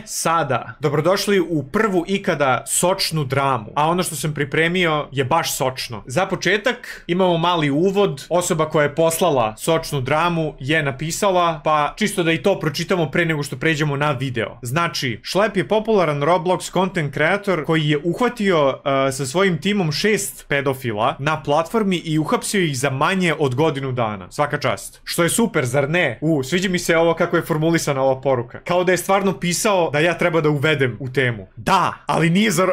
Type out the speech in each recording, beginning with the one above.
Sada, dobrodošli u prvu ikada sočnu dramu, a ono što sam pripremio je baš sočno. Za početak imamo mali uvod, osoba koja je poslala sočnu dramu je napisala, pa čisto da i to pročitamo pre nego što pređemo na video. Znači, Šlep je popularan Roblox content creator koji je uhvatio sa svojim timom 6 pedofila na platformi i uhapsio ih za manje od godinu dana. Svaka čast. Što je super, zar ne? Sviđa mi se ovo kako je formulisana ova poruka. Kao da je stvarno pisao da ja treba da uvedem u temu. Da, ali nije za...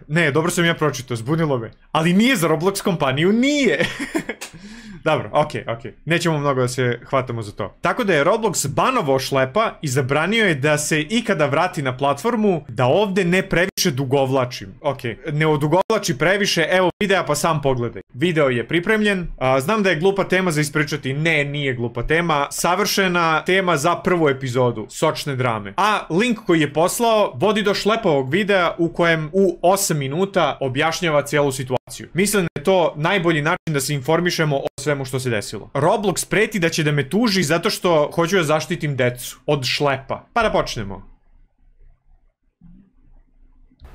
Ne, dobro sam ja pročitao, zbunilo me. Ali nije za Roblox kompaniju, nije. Dobro, okej. Nećemo mnogo da se hvatamo za to. Tako da je Roblox banovao Šlepa i zabranio je da se ikada vrati na platformu, da ovde ne previše dugovlačim. Ne odugovlači previše, evo videa pa sam pogledaj. Video je pripremljen, znam da je glupa tema za ispričati, ne, nije glupa tema, savršena tema za prvu epizodu, sočne drame. A link koji je poslao vodi do Šlepovog videa u kojem u 8 minuta objašnjava cijelu situaciju. Mislim da je to najbolji način da se informišemo o svemu što se desilo. Roblox preti da će da me tuži zato što hoću da zaštitim decu od Šlepa. Pa da počnemo.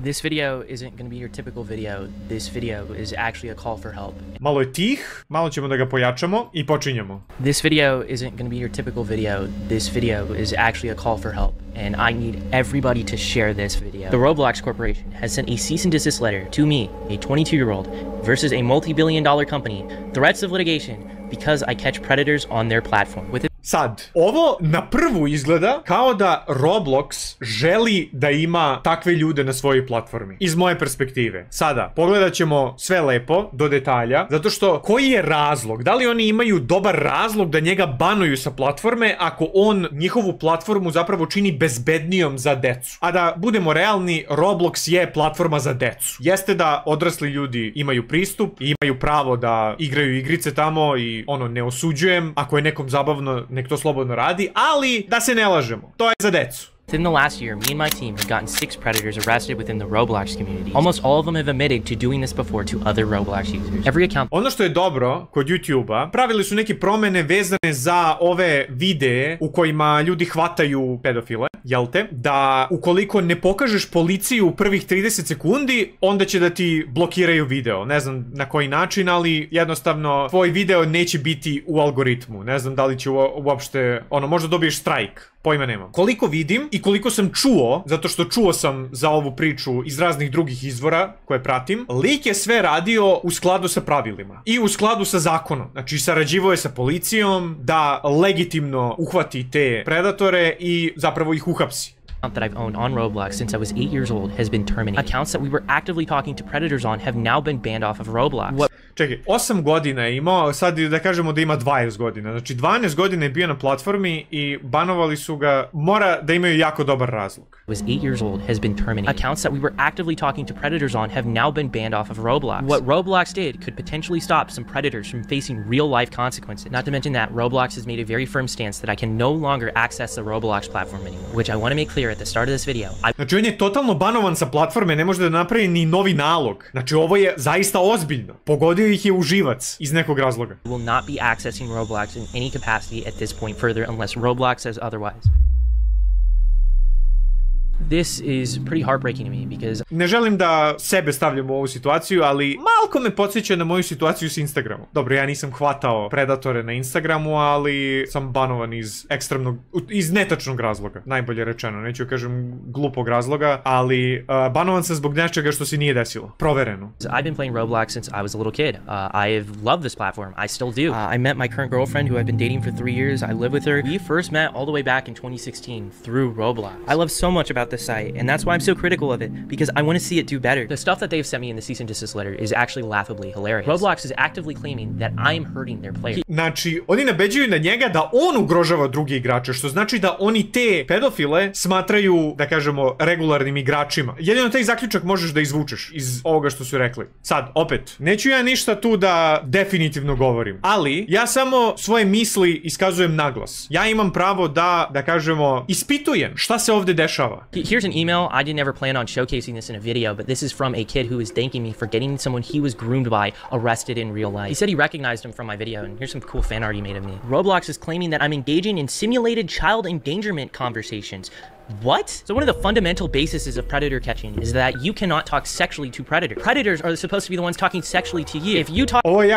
This video isn't going to be your typical video. This video is actually a call for help. Malo je tih, malo ćemo da ga pojačamo i počinjemo. This video isn't going to be your typical video. This video is actually a call for help. And I need everybody to share this video. The Roblox Corporation has sent a cease and desist letter to me, a 22-year-old, versus a multi-billion-dollar company, threats of litigation because I catch predators on their platform. Sad, ovo na prvu izgleda kao da Roblox želi da ima takve ljude na svojoj platformi. Iz moje perspektive. Sada, pogledat ćemo sve lepo, do detalja, zato što koji je razlog? Da li oni imaju dobar razlog da njega banuju sa platforme ako on njihovu platformu zapravo čini bezbednijom za decu? A da budemo realni, Roblox je platforma za decu. Jeste da odrasli ljudi imaju pristup i imaju pravo da igraju igrice tamo i ne osuđujem, ako je nekom zabavno nek to slobodno radi, ali da se ne lažemo, to je za decu. Within the last year, me and my team have gotten 6 predators arrested within the Roblox community. Almost all of them have admitted to doing this before to other Roblox users. Every account... Ono što je dobro kod YouTube-a, pravili su neke promene vezane za ove videe u kojima ljudi hvataju pedofile, jel te? Da ukoliko ne pokažeš policiju u prvih 30 sekundi, onda će da ti blokiraju video. Ne znam na koji način, ali jednostavno tvoj video neće biti u algoritmu. Ne znam da li će uopšte, možda dobiješ strajk. Pojma nemam. Koliko vidim i koliko sam čuo, zato što čuo sam za ovu priču iz raznih drugih izvora koje pratim, lik je sve radio u skladu sa pravilima i u skladu sa zakonom. Znači, sarađivao je sa policijom da legitimno uhvati te predatore i zapravo ih uhapsi. That I've owned on Roblox since I was 8 years old has been terminated. Accounts that we were actively talking to predators on have now been banned off of Roblox. Čekaj, 8 godina je imao, sad da kažemo da ima 20 godina. Znači 12 godina je bio na platformi i banovali su ga, mora da imaju jako dobar razlog. Was 8 years old has been terminated. Accounts that we were actively talking to predators on have now been banned off of Roblox. What Roblox did could potentially stop some predators from facing real life consequences. Not to mention that Roblox has made a very firm stance that I can no longer access the Roblox platform anymore, which I want to make clear at the start of this video. Znači on je totalno banovan sa platforme, ne može da napravi ni novi nalog. Znači ovo je zaista ozbiljno. Pogodio ih je uživac iz nekog razloga. I will not be accessing Roblox in any capacity at this point further unless Roblox says otherwise. This is pretty heartbreaking to me because... Ne želim da sebe stavljam u ovu situaciju, ali malko me podsjeća na moju situaciju s Instagramom. Dobro, ja nisam hvatao predatore na Instagramu, ali sam banovan iz netačnog razloga. Najbolje rečeno, neću kažem glupog razloga, ali banovan sam zbog nečega što se nije desilo. Provereno. I've been playing Roblox since I was a little kid. I have loved this platform. I still do. I met my current girlfriend who I've been dating for 3 years. I live with her. We first met all the way back in 2016 through Roblox. I love so much about this site, and that's why I'm so critical of it, because I want to see it do better. The stuff that they've sent me in the cease and desist letter is actually laughably hilarious. Roblox is actively claiming that I'm hurting their players. Znači, oni nabeđuju na njega da on ugrožava druge igrače, što znači da oni te pedofile smatraju, da kažemo, regularnim igračima. Jedino taj zaključak možeš da izvučeš iz ovoga što su rekli. Sad, opet, neću ja ništa tu da definitivno govorim, ali ja samo svoje misli iskazujem naglas. Ja imam pravo da kažemo, ispitujem šta se ovde dešava. Here's an email. I didn't ever plan on showcasing this in a video, but this is from a kid who is thanking me for getting someone he was groomed by arrested in real life. He said he recognized him from my video, and here's some cool fan art he made of me. Roblox is claiming that I'm engaging in simulated child endangerment conversations. What? So one of the fundamental bases of predator catching is that you cannot talk sexually to predators. Predators are supposed to be the ones talking sexually to you. If you talk... Ovo je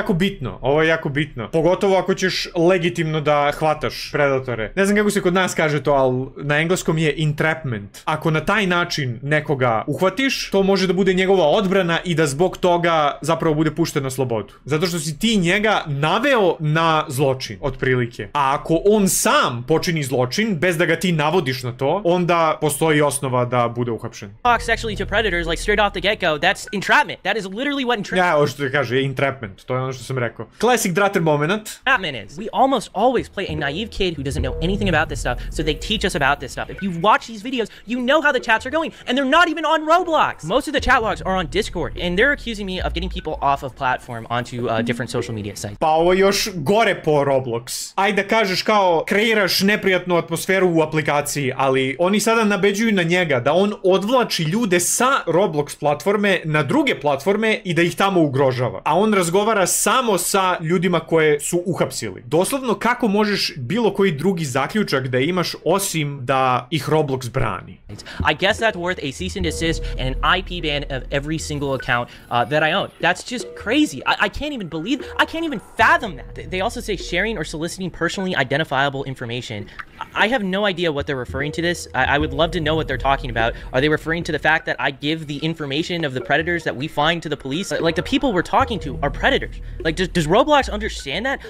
jako bitno. Pogotovo ako ćeš legitimno da hvataš predatore. Ne znam kako se kod nas kaže to, ali na engleskom je entrapment. Ako na taj način nekoga uhvatiš, to može da bude njegova odbrana i da zbog toga zapravo bude pušten na slobodu. Zato što si ti njega naveo na zločin, otprilike. A ako on sam počini zločin, bez da ga ti navodiš na to, onda postoji osnova da bude uhapšen. Talk sexually to predators like straight off the get-go, that's entrapment. That is literally what entrapment... Ja, ovo što kaže, je entrapment. To je ono što sam rekao. Classic Drater moment. Entrapment is. We almost always play a naive kid who doesn't know anything about this stuff, so they teach us about this stuff. If you've watched these videos, you know how the chats are going, and they're not even on Roblox. Most of the chat logs are on Discord, and they're accusing me of getting people off of platform onto different social media sites. Pa ovo je još gore po Roblox. Ajde da kažeš kao kreiraš neprijatnu atmosferu u aplikaciji, ali oni sada nabeđuju na njega da on odvlači ljude sa Roblox platforme na druge platforme i da ih tamo ugrožava. A on razgovara samo sa ljudima koje su uhapsili. Doslovno kako možeš bilo koji drugi zaključak da imaš osim da ih Roblox brani. I guess that's worth a cease and desist and an IP ban of every single account that I own. That's just crazy. I can't even believe, I can't even fathom that. They also say sharing or soliciting personally identifiable information. I have no idea what they're referring to this. I would love to know what they're talking about. Are they referring to the fact that I give the information of the predators that we find to the police? Like the people we're talking to are predators. Like does Roblox understand that?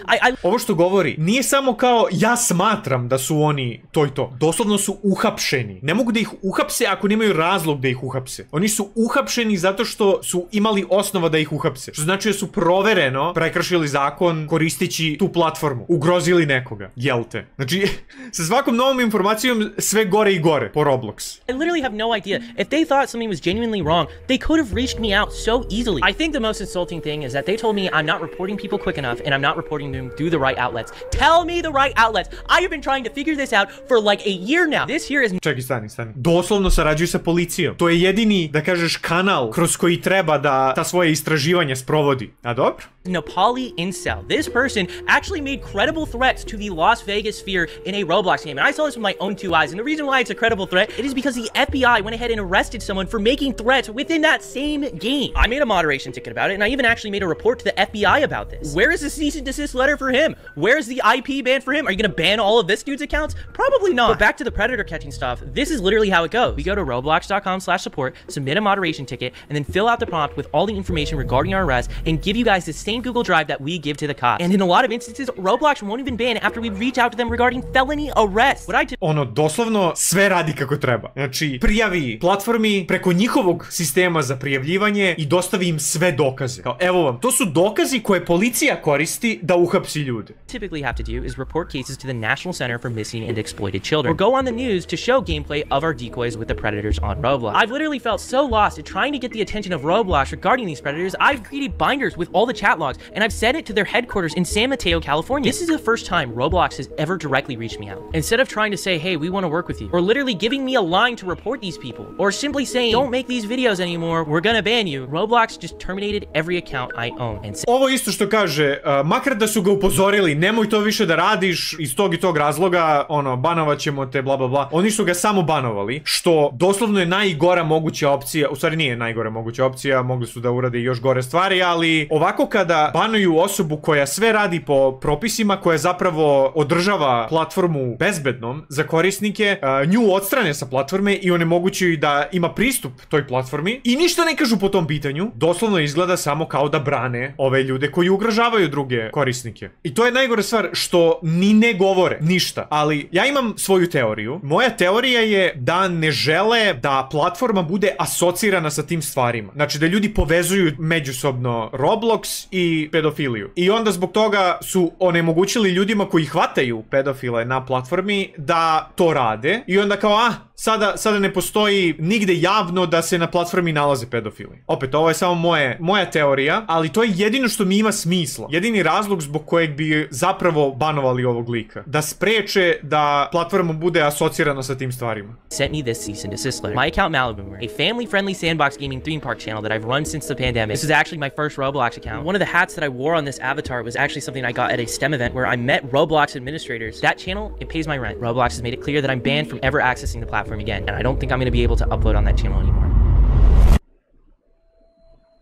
Ovo što govori nije samo kao ja smatram da su oni to i to. Doslovno su uhapšeni. Ne mogu da ih uhapse ako nemaju razlog da ih uhapse. Oni su uhapšeni zato što su imali osnova da ih uhapse. Što znači da su provereno prekršili zakon koristeći tu platformu. Ugrozili nekoga. Jel te? Znači, sa svakom novom informacijom sve gore i gore po Roblox. I literally have no idea. If they thought something was genuinely wrong, they could have reached me out so easily. I think the most insulting thing is that they told me I'm not reporting people quick enough and I'm not reporting them through the right outlets. Tell me the right outlets. I have been trying to figure this out for like a year now. This here is... Čekaj, stani. Doslovno sarađuju sa policijom. To je jedini, da kažeš, kanal kroz koji treba da ta svoje istraživanje sprovodi. A dobro? Nepali incel. This person actually made credible threats to the Las Vegas sphere in a Roblox game. And I saw this with my own two eyes. And the reason why it's a credible threat, it is because the FBI went ahead and arrested someone for making threats within that same game. I made a moderation ticket about it, and I even actually made a report to the FBI about this. Where is the cease and desist letter for him? Where's the IP ban for him? Are you gonna ban all of this dude's accounts? Probably not. But back to the predator catching stuff, this is literally how it goes. We go to roblox.com/support, submit a moderation ticket, and then fill out the prompt with all the information regarding our arrest and give you guys the same Google Drive that we give to the cops. And in a lot of instances, Roblox won't even ban after we reach out to them regarding felony arrest. What I did... Ono, doslovno sve radi kako treba. Znači, prijavi platformi preko njihovog sistema za prijavljivanje i dostavi im sve dokaze. Kao, evo vam, to su dokazi koje policija koristi da uhapsi ljude. Typically have to do is report cases to the National Center for Missing and Exploited Children, or go on the news to show gameplay of our decoys with the predators on Roblox. I've literally felt so lost at trying to get the attention of Roblox regarding these predators. I've created binders with all the chat logs, and I've sent it to their headquarters in San Mateo, California. This is the first time Roblox has ever directly reached me out. Instead of trying to say, hey, we want to work with you, or literally giving me a line to report these people, or simply saying, don't make these videos anymore, we're gonna ban you, Roblox just terminated every account I own. And ovo isto što kaže, makar da su ga upozorili, nemoj to više da radiš iz tog i tog razloga, ono, banovat ćemo te, bla bla bla. Oni su ga samo banovali, što doslovno je najgora moguća opcija, u stvari nije najgora moguća opcija, mogli su da urade još gore stvari, ali ovako kada banuju osobu koja sve radi po propisima, koja zapravo održava platformu bezbednom za korisnike, nju odstrane sa platforme i onemogućuju da ima pristup toj platformi i ništa ne kažu po tom pitanju, doslovno izgleda samo kao da brane ove ljude koji ugrožavaju druge korisnike. I to je najgore stvar, što ni ne govore ništa, ali ja imam svoju teoriju. Moja teorija je da ne žele da platforma bude asocirana sa tim stvarima. Znači da ljudi povezuju međusobno Roblox i pedofiliju. I onda zbog toga su onemogućili ljudima koji hvataju pedofile na platformi da to rade. I onda kao, sada ne postoji nigde javno da se na platformi nalaze pedofili. Opet, ovo je samo moja teorija, ali to je jedino što mi ima smisla. Jedini razlog zbog kojeg bi zapravo banovali ovog lika. Da spreče da platforma bude asocirana sa tim stvarima. Sent me this cease and desist letter. My account Maliboomer, a family-friendly sandbox gaming theme park channel that I've run since the pandemic. This is actually my first Roblox account. One of the hats that I wore on this avatar was actually something I got at a STEM event where I met Roblox administrators. That channel, it pays my rent. Roblox has made it clear that I'm banned from ever accessing the platform. platform again, and I don't think I'm going to be able to upload on that channel anymore.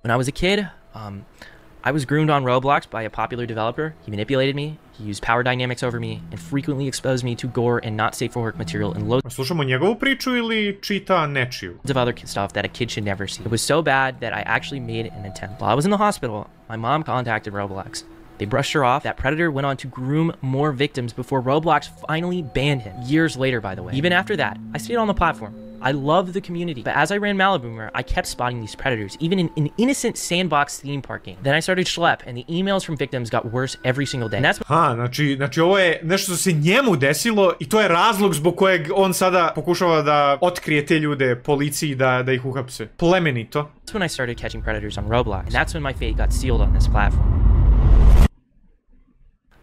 When I was a kid, I was groomed on Roblox by a popular developer. He manipulated me, he used power dynamics over me, and frequently exposed me to gore and not safe for work material and loads Slušamo njegovu priču ili čita nečiju? of other stuff that a kid should never see. It was so bad that I actually made an attempt. While I was in the hospital, my mom contacted Roblox. They brushed her off. That predator went on to groom more victims before Roblox finally banned him. Years later, by the way. Even after that, I stayed on the platform. I loved the community, but as I ran Maliboomer, I kept spotting these predators, even in an innocent sandbox theme park game. Then I started Schlep, and the emails from victims got worse every single day. And that's Znači ovo je nešto što se njemu desilo i to je razlog zbog kojeg on sada pokušava da otkrije te ljude policiji da ih uhapse. Plemenito. when I started catching predators on Roblox, and that's when my fate got sealed on this platform.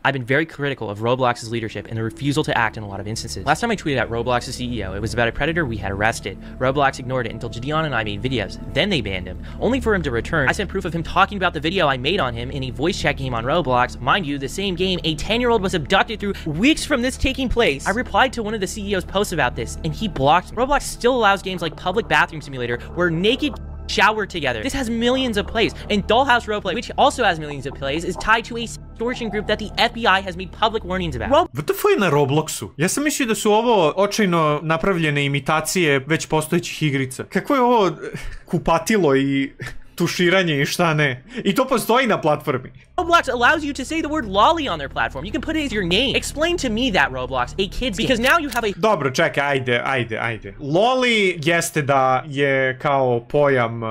I've been very critical of Roblox's leadership and the refusal to act in a lot of instances. Last time I tweeted at Roblox's CEO, it was about a predator we had arrested. Roblox ignored it until Gideon and I made videos. Then they banned him, only for him to return. I sent proof of him talking about the video I made on him in a voice chat game on Roblox. Mind you, the same game, a 10-year-old was abducted through weeks from this taking place. I replied to one of the CEO's posts about this, and he blocked me. Roblox still allows games like Public Bathroom Simulator, where naked shower together. This has millions of plays, and Dollhouse Roleplay, which also has millions of plays, is tied to a extortion group that the FBI has made public warnings about. WTF je na Robloxu? Ja sam mislio da su ovo očajno napravljene imitacije već postojećih igrica. Kako je ovo kupatilo i tuširanje i šta ne? I to postoji na platformi. Roblox allows you to say the word lolly on their platform. You can put it as your name. Explain to me that, Roblox, a kid's game. Because now you have a... Dobro, čekaj, ajde. Loli jeste da je kao pojam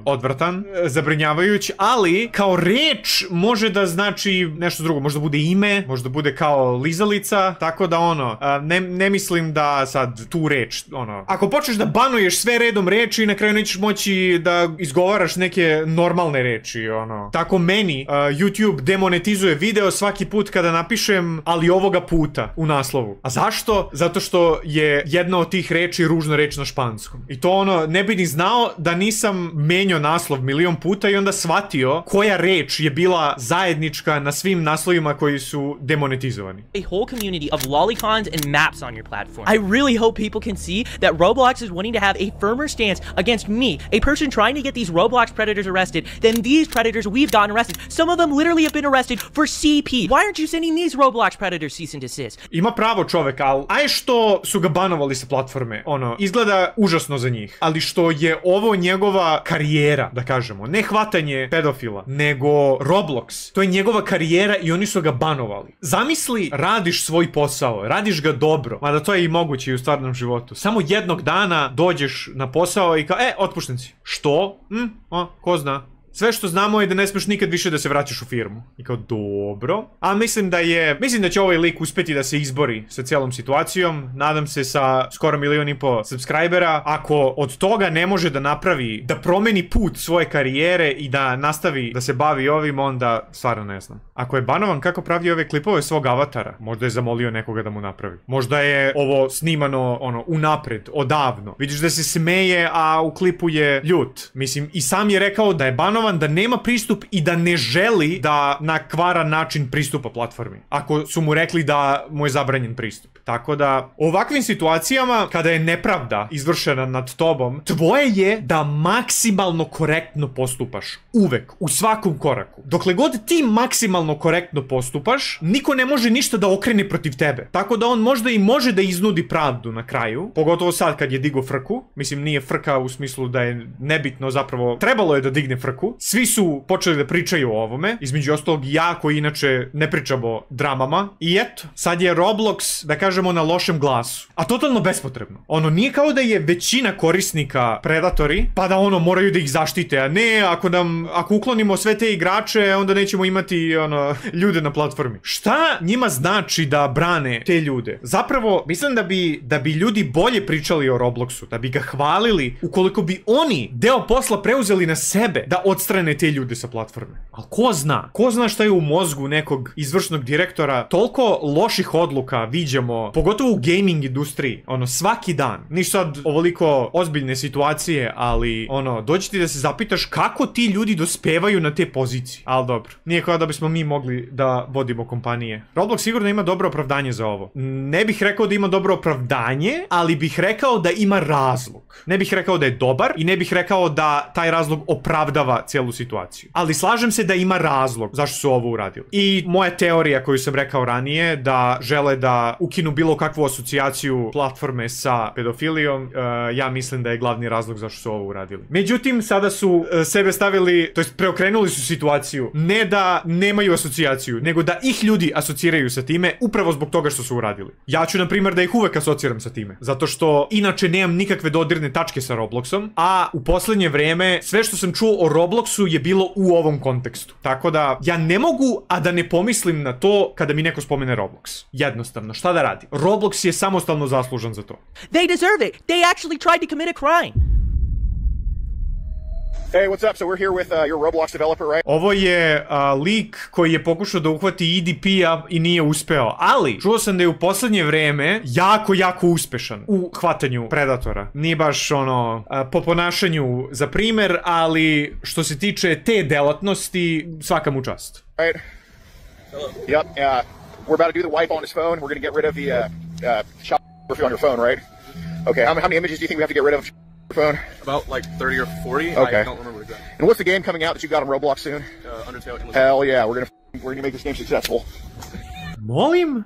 odvratan, zabrinjavajuć, ali kao reč može da znači nešto drugo. Možda bude ime, možda bude kao lizalica, tako da ono, ne mislim da sad tu reč, ono. Ako počneš da banuješ sve redom reči, na kraju nećeš moći da izgovaraš neke normalne reči, ono. Tako meni YouTube demonetizuje video svaki put kada napišem ali ovoga puta u naslovu. A zašto? Zato što je jedna od tih reči ružna reč na španskom. I to ono, ne bi ni znao da nisam menjao naslov milion puta i onda shvatio koja reč je bila zajednička na svim naslovima koji su demonetizovani. A whole community of lolicons and maps on your platform. I really hope people can see that Roblox is wanting to have a firmer stance against me, a person trying to get these Roblox predators arrested, than these predators we've gotten arrested. Some of them literally have been arrested for CP. Why aren't you sending these Roblox predators cease and desist? Ima pravo čovek, ali aj što su ga banovali sa platforme, ono, izgleda užasno za njih. Ali što je ovo njegova karijera, da kažemo, ne hvatanje pedofila, nego Roblox. To je njegova karijera i oni su ga banovali. Zamisli, radiš svoj posao, radiš ga dobro, mada to je i moguće i u stvarnom životu. Samo jednog dana dođeš na posao i kao, otpušten si. Što? Ko zna? Sve što znamo je da ne smiješ nikad više da se vraćaš u firmu. I kao, dobro. A mislim da će ovaj lik uspjeti da se izbori sa cijelom situacijom. Nadam se sa skoro 1,5 miliona subscribera. Ako od toga ne može da napravi, da promeni put svoje karijere i da nastavi da se bavi ovim, onda stvarno ne znam. Ako je banovan, kako pravi ove klipove svog avatara? Možda je zamolio nekoga da mu napravi. Možda je ovo snimano, ono, unapred, odavno. Vidiš da se smeje, a u klipu je ljut. Mislim, i sam je rekao da je banovan, da nema pristup i da ne želi da na kvaran način pristupa platformi. Ako su mu rekli da mu je zabranjen pristup. Tako da, u ovakvim situacijama, kada je nepravda izvršena nad tobom, tvoje je da maksimalno korektno postupaš. Uvek. U svakom koraku. Dokle god ti maksimalno korektno postupaš, niko ne može ništa da okrene protiv tebe. Tako da on možda i može da iznudi pravdu na kraju. Pogotovo sad kad je digo frku. Mislim, nije frka u smislu da je nebitno, zapravo trebalo je da digne frku. Svi su počeli da pričaju o ovome. Između ostalog ja, koji inače ne pričam o dramama. I eto, sad je Roblox, da kažemo, na lošem glasu. A totalno bespotrebno. Ono, nije kao da je većina korisnika predatori, pa da ono, moraju da ih zaštite. A ne, ako uklonimo sve te igrače, onda nećemo imati, ono, ljude na platformi. Šta njima znači da brane te ljude? Zapravo, mislim da bi ljudi bolje pričali o Robloxu, da bi ga hvalili, ukoliko bi oni deo posla preuzeli na sebe, da odstrane te ljude sa platforme. Ali ko zna? Ko zna šta je u mozgu nekog izvršnog direktora? Toliko loših odluka viđamo ono, pogotovo u gaming industriji, ono, svaki dan, niš sad ovoliko ozbiljne situacije, ali, ono, dođi ti da se zapitaš kako ti ljudi dospevaju na te pozicije. Ali dobro, nije kao da bismo mi mogli da vodimo kompanije. Roblox sigurno ima dobro opravdanje za ovo. Ne bih rekao da ima dobro opravdanje, ali bih rekao da ima razlog. Ne bih rekao da je dobar i ne bih rekao da taj razlog opravdava cijelu situaciju. Ali slažem se da ima razlog zašto su ovo uradili. I moja teorija koju sam rekao ranije, da žele da ukinu bilo kakvu asocijaciju platforme sa pedofilijom, ja mislim da je glavni razlog zašto su ovo uradili. Međutim, sada su sebe stavili, to jest preokrenuli su situaciju, ne da nemaju asocijaciju, nego da ih ljudi asociraju sa time upravo zbog toga što su uradili. Ja ću, na primjer, da ih uvek asociram sa time, zato što inače nemam nikakve dodirne tačke sa Robloxom, a u poslednje vreme sve što sam čuo o Robloxu je bilo u ovom kontekstu. Tako da ja ne mogu a da ne pomislim na to kada mi neko spomene Roblox. Jednostavno, šta da radi? Roblox je samostalno zaslužan za to. They deserve it. They actually tried to commit a crime. Hey, what's up? So we're here with your Roblox developer, right? Ovo je lik koji je pokušao da uhvati EDP-a i nije uspeo, ali čuo sam da je u poslednje vreme jako uspešan u hvatanju predatora. Nije baš ono po ponašanju za primer, ali što se tiče te delatnosti, svaka mu čast. Right. Hello. Yep. We're about to do the wipe on his phone. We're going to get rid of the child pornography on your phone, right? Okay. How many images do you think we have to get rid of? Phone? About like 30 or 40. Okay. I don't remember exactly. And what's the game coming out that you got on Roblox soon? Undertale. Hell yeah, we're gonna make this game successful. Molim?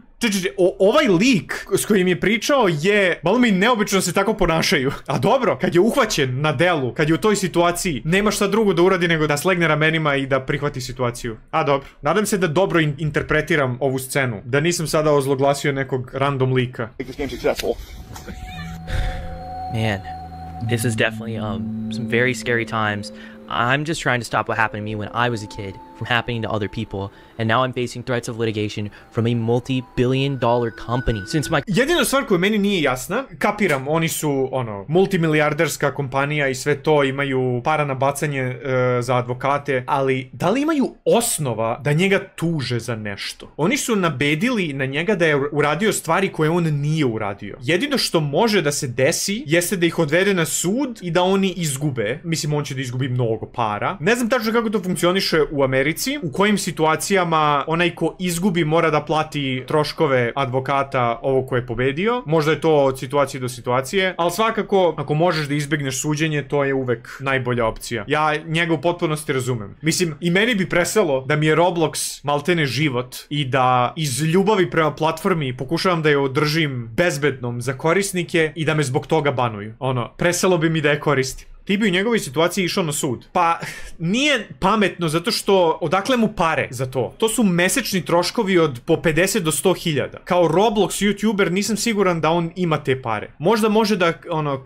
Ovaj lik s kojim je pričao je, malo mi neobično se tako ponašaju. A dobro, kad je uhvaćen na delu, kad je u toj situaciji, nema šta drugo da uradi nego da slegne ramenima i da prihvati situaciju. A dobro, nadam se da dobro interpretiram ovu scenu, da nisam sada ozloglasio nekog random lika. Make this game successful. Man, this is definitely some very scary times. I'm just trying to stop what happened to me when I was a kid from happening to other people, and now I'm facing threats of litigation from a multi-billion-dollar company. Since my Jedina stvar koja meni nije jasna, kapiram, oni su ono multimilijarderska kompanija i sve to, imaju para na bacanje za advokate, ali da li imaju osnova da njega tuže za nešto? Oni su nabedili na njega da je uradio stvari koje on nije uradio. Jedino što može da se desi jeste da ih odvede na sud i da oni izgube. Mislim, on će da izgubi mnogo para. Ne znam tačno kako to funkcioniše u Americi, u kojim situacijama onaj ko izgubi mora da plati troškove advokata ovog ko je pobedio. Možda je to od situacije do situacije, ali svakako ako možeš da izbegneš suđenje, to je uvek najbolja opcija. Ja njega u potpunosti razumem. Mislim, i meni bi presalo da mi je Roblox maltene život i da iz ljubavi prema platformi pokušavam da je održim bezbednom za korisnike i da me zbog toga banuju. Ono, presalo bi mi da je koristim. Ti bi u njegovoj situaciji išao na sud. Pa, nije pametno zato što odakle mu pare za to? To su mesečni troškovi od po 50 do 100 hiljada. Kao Roblox YouTuber nisam siguran da on ima te pare. Možda može da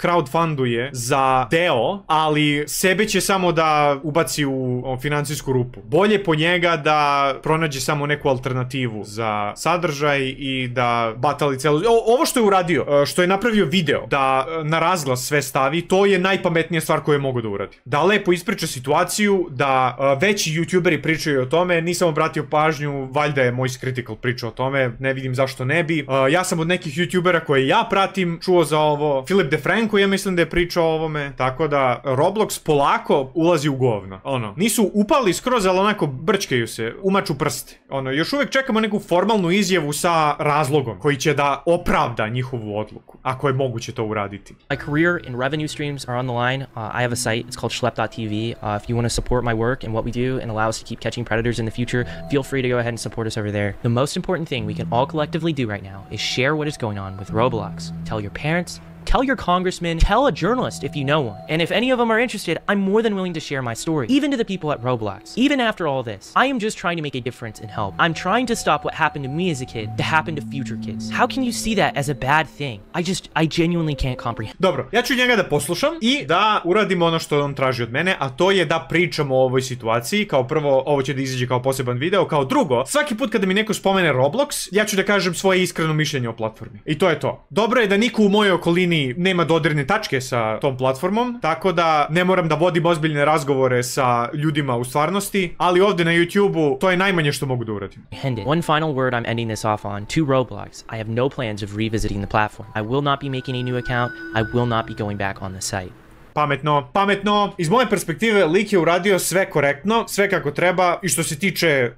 crowdfunduje za deo, ali sebe će samo da ubaci u financijsku rupu. Bolje po njega da pronađe samo neku alternativu za sadržaj i da batali celu... Ovo što je uradio, što je napravio video, da na razglas sve stavi, to je najpametnija stvar koju je mogu da uradi. Da lepo ispriča situaciju, da veći youtuberi pričaju o tome, nisam obratio pažnju, valjda je Moist Critical pričao o tome, ne vidim zašto ne bi. Ja sam od nekih youtubera koje ja pratim čuo za ovo, Filip DeFranco ja mislim da je pričao o ovome, tako da Roblox polako ulazi u govno. Ono, nisu upali skroz, ali onako brčkaju se, umaču prste. Ono, još uvek čekamo neku formalnu izjavu sa razlogom koji će da opravda njihovu odluku, ako je moguće to uraditi. My career and revenue streams are on the line. I have a site, it's called Schlepp.tv. If you want to support my work and what we do and allow us to keep catching predators in the future, feel free to go ahead and support us over there. The most important thing we can all collectively do right now is share what is going on with Roblox. Tell your parents, tell your congressman, tell a journalist if you know one. And if any of them are interested, I'm more than willing to share my story, even to the people at Roblox. Even after all this, I am just trying to make a difference and help. I'm trying to stop what happened to me as a kid to happen to future kids. How can you see that as a bad thing? I genuinely can't comprehend. Dobro, ja ću njega da poslušam i da uradimo ono što on traži od mene, a to je da pričamo o ovoj situaciji. Kao prvo, ovo će da izađe kao poseban video. Kao drugo, svaki put kada mi neko spomene Roblox, ja ću da kažem svoje iskreno mišljenje o platformi. I to je to. Dobro je da niko u mojoj okolini suštini nema dodirne tačke sa tom platformom, tako da ne moram da vodim ozbiljne razgovore sa ljudima u stvarnosti, ali ovde na YouTube-u to je najmanje što mogu da uradim. One final word I'm ending this off on, to Roblox. I have no plans of revisiting the platform. I will not be making a new account. I will not be going back on the site. Pametno, pametno. Iz moje perspektive, lik je uradio sve korektno, sve kako treba i što se tiče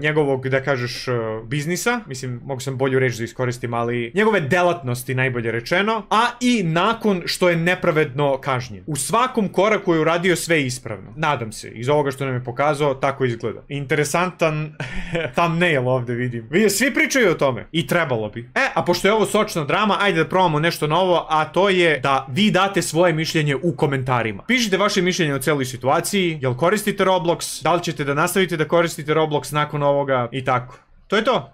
njegovog, da kažeš, biznisa, mislim, mogu sam bolju reč da iskoristim, ali njegove delatnosti, najbolje rečeno, a i nakon što je nepravedno kažnjen. U svakom koraku je uradio sve ispravno. Nadam se, iz ovoga što nam je pokazao, tako izgleda. Interesantan thumbnail ovde vidim. Svi pričaju o tome i trebalo bi. A pošto je ovo sočna drama, ajde da probamo nešto novo, a to je da vi date svoje mišljenje u komentarima. Pišite vaše mišljenje o celoj situaciji, jel koristite Roblox, da li ćete da nastavite da koristite Roblox nakon ovoga i tako. To je to.